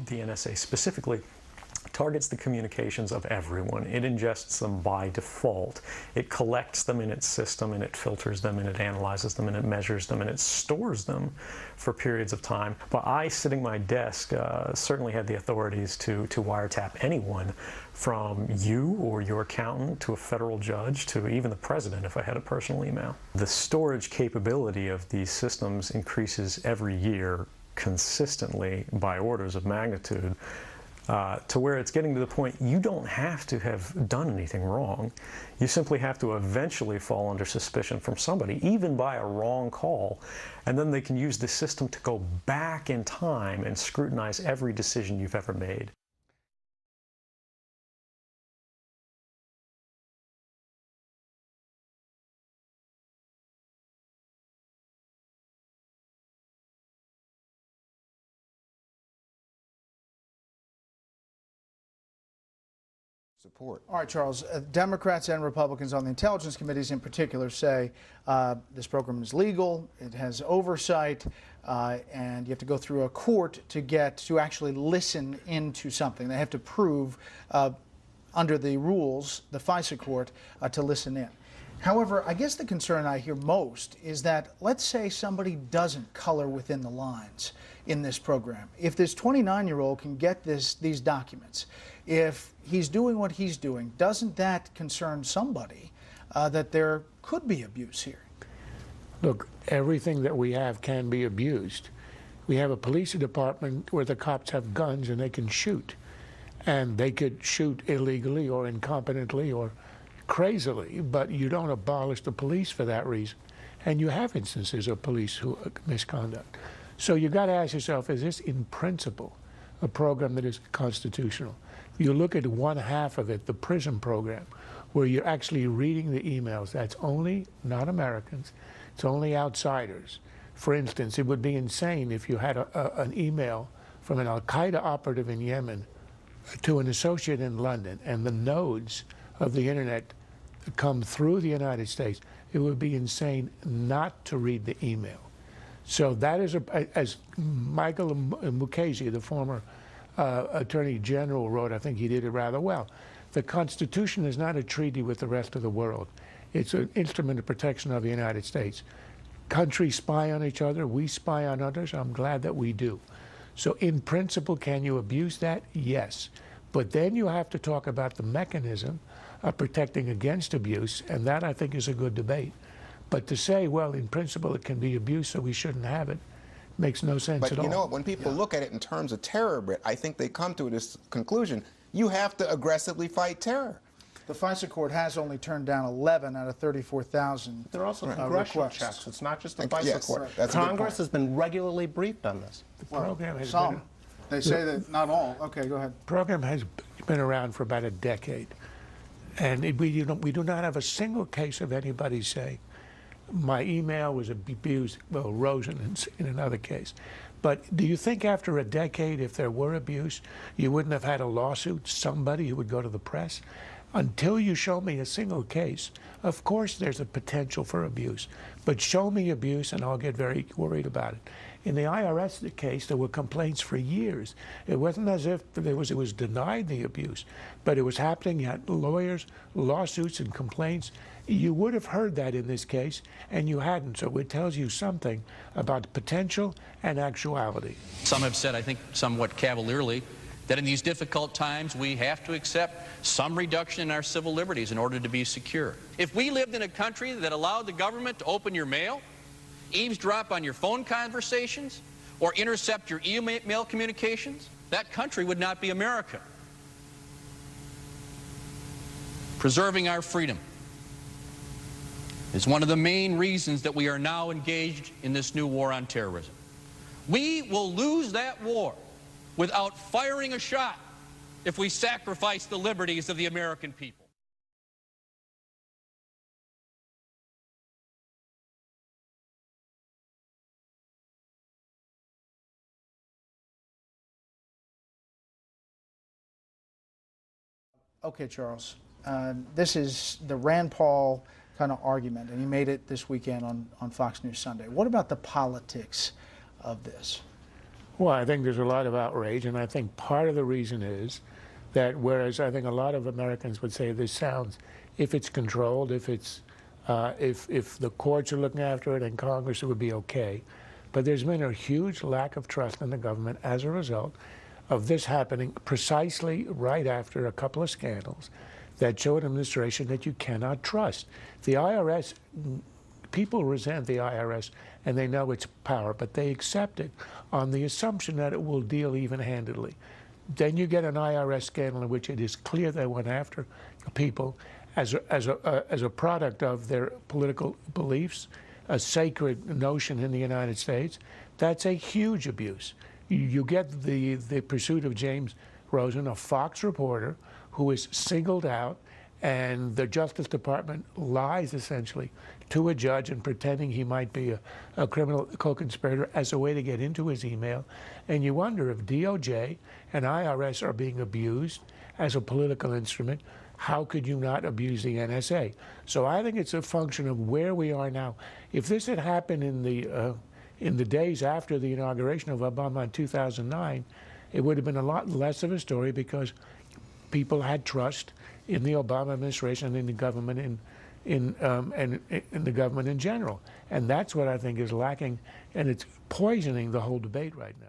the NSA specifically targets the communications of everyone. It ingests them by default. It collects them in its system, and it filters them, and it analyzes them, and it measures them, and it stores them for periods of time. But I, sitting at my desk, certainly had the authorities to wiretap anyone, from you or your accountant to a federal judge to even the president if I had a personal email. The storage capability of these systems increases every year consistently by orders of magnitude, to where it's getting to the point you don't have to have done anything wrong. You simply have to eventually fall under suspicion from somebody, even by a wrong call, and then they can use the system to go back in time and scrutinize every decision you've ever made. Support. All right, Charles. Democrats and Republicans on the intelligence committees in particular say this program is legal, it has oversight, and you have to go through a court to actually listen into something. They have to prove under the rules, the FISA court, to listen in. However, I guess the concern I hear most is that, let's say somebody doesn't color within the lines in this program. If this 29-year-old can get these documents, if he's doing what he's doing, doesn't that concern somebody that there could be abuse here? Look, everything that we have can be abused. We have a police department where the cops have guns and they can shoot. And they could shoot illegally or incompetently or crazily, but you don't abolish the police for that reason. And you have instances of police misconduct. So you got to ask yourself, is this in principle a program that is constitutional? You look at one half of it, the prison program, where you're actually reading the emails. That's only not Americans. It's only outsiders. For instance, it would be insane if you had an email from an al-Qaeda operative in Yemen to an associate in London, and the nodes of the internet come through the United States. It would be insane not to read the email. So that is, as Michael Mukasey, the former Attorney General, wrote, I think he did it rather well. The Constitution is not a treaty with the rest of the world. It's an instrument of protection of the United States. Countries spy on each other. We spy on others. I'm glad that we do. So in principle, can you abuse that? Yes. But then you have to talk about the mechanism of protecting against abuse, and that, I think, is a good debate. But to say, well, in principle, it can be abused, so we shouldn't have it, makes no sense at all. But you know what, when people look at it in terms of terror, Britt, I think they come to this conclusion: you have to aggressively fight terror. The FISA court has only turned down 11 out of 34,000. There are also congressional requests. checks. It's not just the FISA court. That's Congress has been regularly briefed on this. The program has some. They say that not all. Okay, go ahead. The program has been around for about a decade. And we do not have a single case of anybody saying, my email was abused, well, Rosen in another case. But do you think after a decade, if there were abuse, you wouldn't have had a lawsuit, somebody who would go to the press? Until you show me a single case, of course there's a potential for abuse. But show me abuse and I'll get very worried about it. In the IRS case, there were complaints for years. It wasn't as if it was denied the abuse, but it was happening. You had lawyers, lawsuits, and complaints. You would have heard that in this case, and you hadn't. So it tells you something about potential and actuality. Some have said, I think somewhat cavalierly, that in these difficult times we have to accept some reduction in our civil liberties in order to be secure. If we lived in a country that allowed the government to open your mail, eavesdrop on your phone conversations, or intercept your email communications, that country would not be America. Preserving our freedom is one of the main reasons that we are now engaged in this new war on terrorism. We will lose that war without firing a shot if we sacrifice the liberties of the American people. Okay, Charles. This is the Rand Paul kind of argument, and he made it this weekend on Fox News Sunday. What about the politics of this? Well, I think there's a lot of outrage, and I think part of the reason is that whereas I think a lot of Americans would say this sounds, if it's controlled, if the courts are looking after it and Congress, it would be okay. But there's been a huge lack of trust in the government as a result of this happening precisely right after a couple of scandals that show an administration that you cannot trust. The IRS, people resent the IRS and they know its power, but they accept it on the assumption that it will deal even-handedly. Then you get an IRS scandal in which it is clear they went after people as a product of their political beliefs, a sacred notion in the United States. That's a huge abuse. You get the pursuit of James Rosen, a Fox reporter who is singled out, and the Justice Department lies essentially to a judge and pretending he might be a criminal co-conspirator as a way to get into his email. And you wonder if DOJ and IRS are being abused as a political instrument. How could you not abuse the NSA? So I think it's a function of where we are now. If this had happened in the days after the inauguration of Obama in 2009, it would have been a lot less of a story because people had trust in the Obama administration and in the government and in the government in general. And that's what I think is lacking, and it's poisoning the whole debate right now.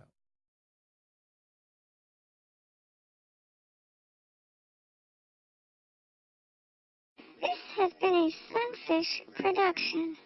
This has been a Sunfish production.